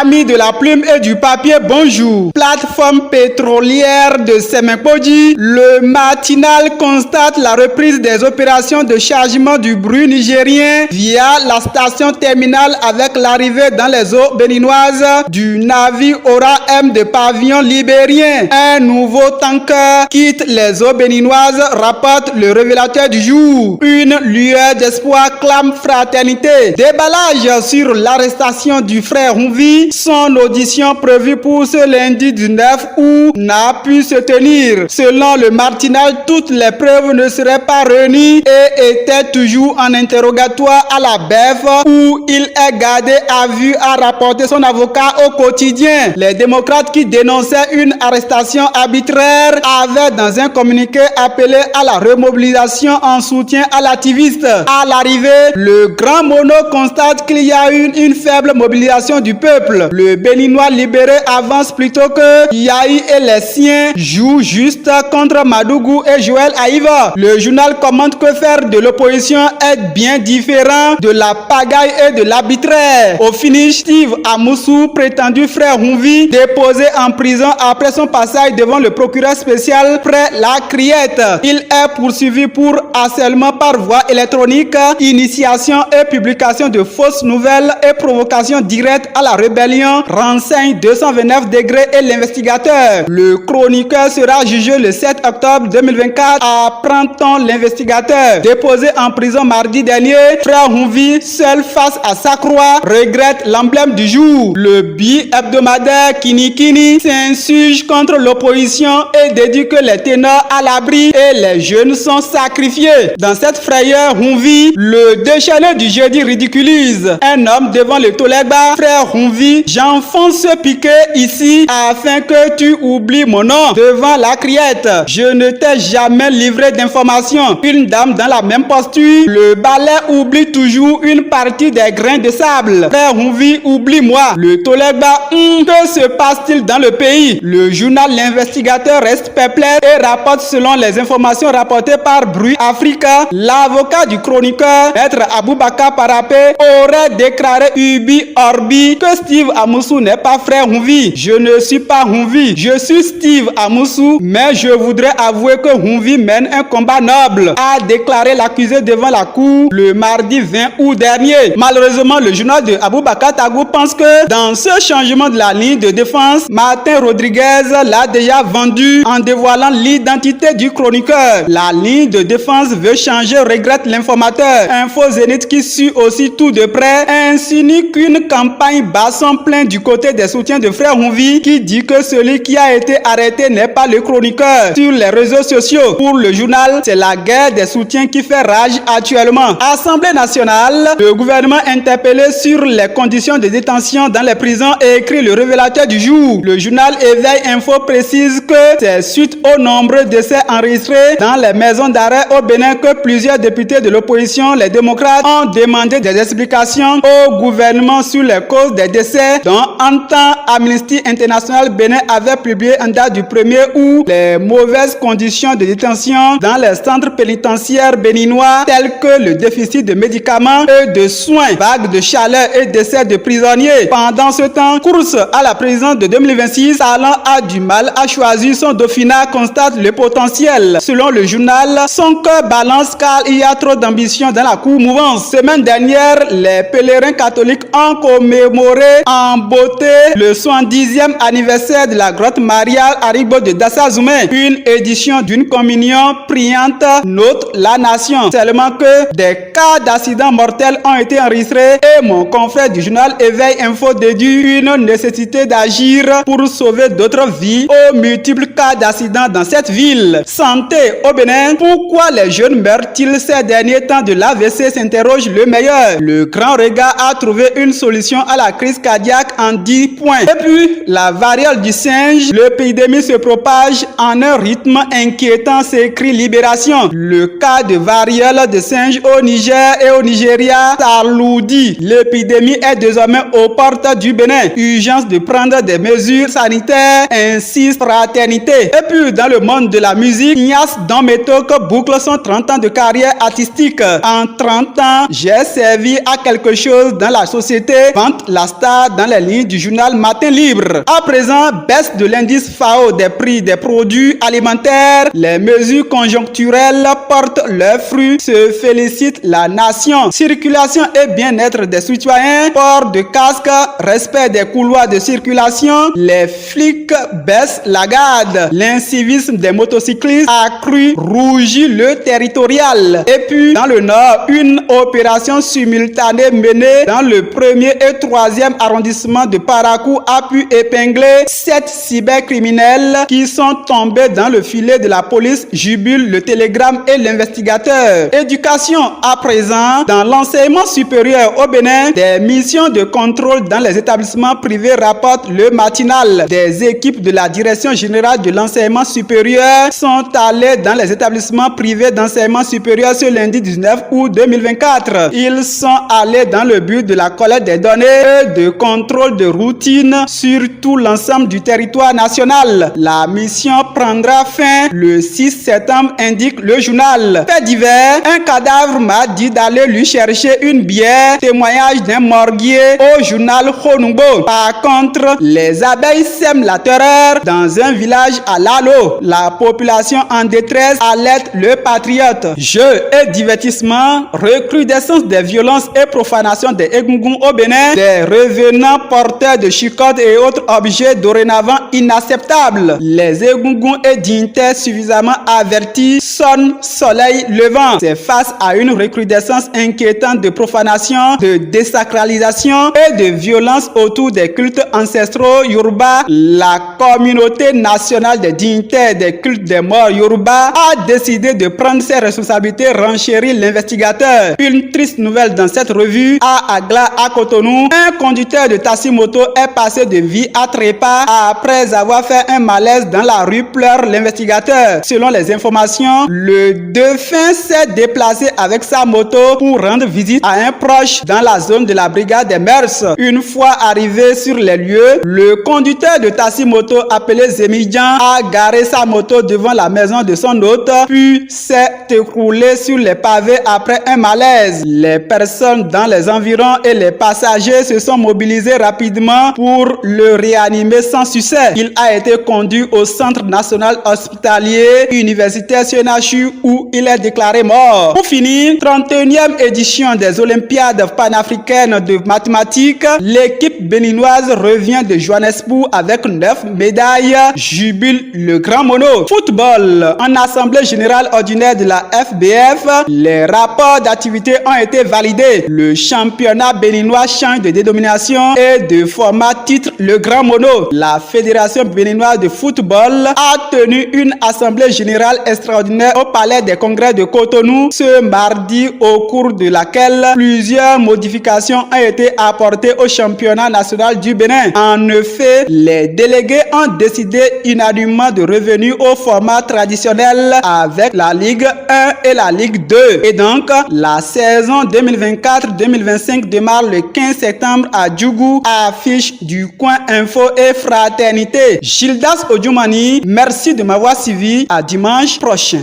Amis de la plume et du papier, bonjour. Plateforme pétrolière de Semenkoji, le matinal constate la reprise des opérations de chargement du brut nigérien via la station terminale avec l'arrivée dans les eaux béninoises du navire Aura M de pavillon libérien. Un nouveau tanker quitte les eaux béninoises, rapporte le révélateur du jour. Une lueur d'espoir clame fraternité. Déballage sur l'arrestation du frère Hunvi. Son audition prévue pour ce lundi 19 août n'a pu se tenir. Selon le matinal, toutes les preuves ne seraient pas réunies et étaient toujours en interrogatoire à la BEF où il est gardé à vue, a rapporté son avocat au quotidien. Les démocrates qui dénonçaient une arrestation arbitraire avaient dans un communiqué appelé à la remobilisation en soutien à l'activiste. À l'arrivée, le Grand Mono constate qu'il y a eu une faible mobilisation du peuple. Le Béninois libéré avance plutôt que Yahi et les siens jouent juste contre Madougou et Joël Aïva. Le journal commente que faire de l'opposition est bien différent de la pagaille et de l'arbitraire. Au finish, Steve Amoussou, prétendu frère Hunvi, déposé en prison après son passage devant le procureur spécial près la Criette. Il est poursuivi pour harcèlement par voie électronique, initiation et publication de fausses nouvelles et provocation directe à la rébellion, renseigne 229 degrés et l'investigateur. Le chroniqueur sera jugé le 7 octobre 2024, apprend-on l'investigateur. Déposé en prison mardi dernier, frère Hunvi, seul face à sa croix, regrette l'emblème du jour. Le bi-hebdomadaire Kinikini s'insurge contre l'opposition et dédie que les ténors à l'abri et les jeunes sont sacrifiés. Dans cette frayeur, Hunvi, le déchaîné du jeudi ridiculise un homme devant le Tolegba. Frère Hunvi, j'enfonce ce piquet ici afin que tu oublies mon nom devant la Criette. Je ne t'ai jamais livré d'informations. Une dame dans la même posture. Le balai oublie toujours une partie des grains de sable. Frère Hunvi, oublie-moi. Le Tolegba, que se passe-t-il dans le pays? Le journal L'Investigateur reste perplexe et rapporte selon les informations rapportées par Bruit Africa, l'avocat du chroniqueur, Maître Aboubakar Parapé, aurait déclaré Ubi Orbi que Steve Amoussou n'est pas frère Hunvi. Je ne suis pas Hunvi, je suis Steve Amoussou, mais je voudrais avouer que Hunvi mène un combat noble, a déclaré l'accusé devant la cour le mardi 20 août dernier. Malheureusement, le journal de Aboubakar Tagou pense que dans ce changement de la ligne de défense, Martin Rodriguez l'a déjà vendu en dévoilant l'identité du chroniqueur. La ligne de défense veut changer, regrette l'informateur. Info Zénith qui suit aussi tout de près insinue qu'une campagne bat son plein du côté des soutiens de frère Hunvi qui dit que celui qui a été arrêté n'est pas le chroniqueur. Sur les réseaux sociaux, pour le journal, c'est la guerre des soutiens qui fait rage actuellement. Assemblée nationale, le gouvernement interpellé sur les conditions de détention dans les prisons et écrit le révélateur du jour. Le journal Éveil Info précise que c'est suite aux nombreux décès enregistrés dans les maisons d'arrêt au Bénin que plusieurs députés de l'opposition, les démocrates, ont demandé des explications au gouvernement sur les causes des décès dont en temps Amnesty International Bénin avait publié en date du 1er août les mauvaises conditions de détention dans les centres pénitentiaires béninois tels que le déficit de médicaments et de soins, vagues de chaleur et décès de prisonniers. Pendant ce temps, course à la présidence de 2026, Talon a du mal à choisir son dauphinat, constate le potentiel. Selon le journal, son cœur balance car il y a trop d'ambition dans la cour mouvance. Semaine dernière, les pèlerins catholiques ont commémoré en beauté le 70e anniversaire de la grotte mariale Aribo de Dassazoumé. Une édition d'une communion priante note la nation. Seulement que des cas d'accidents mortels ont été enregistrés et mon confrère du journal Éveil Info déduit une nécessité d'agir pour sauver d'autres vies aux multiples cas d'accidents dans cette ville. Santé au Bénin, pourquoi les jeunes meurent-ils ces derniers temps de l'AVC, s'interroge le meilleur. Le grand regard a trouvé une solution à la crise cardiaque en 10 points. Et puis, la variole du singe, l'épidémie se propage en un rythme inquiétant, s'écrit Libération. Le cas de variole de singe au Niger et au Nigeria s'alourdit. L'épidémie est désormais aux portes du Bénin. Urgence de prendre des mesures sanitaires, insiste Fraternité. Et puis, dans le monde de la musique, Ignace Dometoc boucle son 30 ans de carrière artistique. En 30 ans, j'ai servi à quelque chose dans la société, vante la star soir dans les lignes du journal Matin Libre. À présent, baisse de l'indice FAO des prix des produits alimentaires. Les mesures conjoncturelles portent leurs fruits, se félicite la nation. Circulation et bien-être des citoyens, port de casque, respect des couloirs de circulation. Les flics baissent la garde. L'incivisme des motocyclistes accru, rougit le territorial. Et puis, dans le Nord, une opération simultanée menée dans le 1er et 3e arrondissement de Parakou a pu épingler 7 cybercriminels qui sont tombés dans le filet de la police, jubile le Télégramme et l'investigateur. Éducation à présent, dans l'enseignement supérieur au Bénin, des missions de contrôle dans les établissements privés rapportent le matinal. Des équipes de la Direction générale de l'enseignement supérieur sont allées dans les établissements privés d'enseignement supérieur ce lundi 19 août 2024. Ils sont allés dans le but de la collecte des données et de contrôle de routine sur tout l'ensemble du territoire national. La mission prendra fin le 6 septembre, indique le journal. Fait divers, un cadavre m'a dit d'aller lui chercher une bière. Témoignage d'un morguier au journal Khonungbo. Par contre, les abeilles sèment la terreur dans un village à Lalo. La population en détresse alerte le patriote. Jeux et divertissement, recrudescence des violences et profanation des Egungun au Bénin, des revenants porteurs de chicottes et autres objets dorénavant inacceptables. Les Egungun et dignitaires suffisamment avertis sonnent soleil levant. C'est face à une recrudescence inquiétante de profanation, de désacralisation et de violence autour des cultes ancestraux Yoruba. La communauté nationale des dignitaires des cultes des morts Yoruba a décidé de prendre ses responsabilités, renchérit l'investigateur. Une triste nouvelle dans cette revue. À Agla, à Cotonou, un conducteur de taxi-moto est passé de vie à trépas après avoir fait un malaise dans la rue, pleure l'investigateur. Selon les informations, le défunt s'est déplacé avec sa moto pour rendre visite à un proche dans la zone de la brigade des Mœurs. Une fois arrivé sur les lieux, le conducteur de taxi-moto appelé Zemidjan a garé sa moto devant la maison de son hôte, puis s'est écroulé sur les pavés après un malaise. Les personnes dans les environs et les passagers se sont mobilisés rapidement pour le réanimer sans succès. Il a été conduit au Centre national hospitalier universitaire CNHU où il est déclaré mort. Pour finir, 31e édition des Olympiades panafricaines de mathématiques, l'équipe béninoise revient de Johannesburg avec 9 médailles, jubile le Grand Mono. Football, en assemblée générale ordinaire de la FBF, les rapports d'activité ont été validés. Le championnat béninois change de dénomination et de format, titre le Grand Mono. La Fédération béninoise de football a tenu une assemblée générale extraordinaire au Palais des Congrès de Cotonou ce mardi, au cours de laquelle plusieurs modifications ont été apportées au championnat national du Bénin. En effet, les délégués ont décidé unanimement de revenir au format traditionnel avec la Ligue 1 et la Ligue 2. Et donc, la saison 2024-2025 démarre le 15 septembre à Djougou, affiche du coin info et fraternité. Gildas Odjoumani, merci de m'avoir suivi. À dimanche prochain.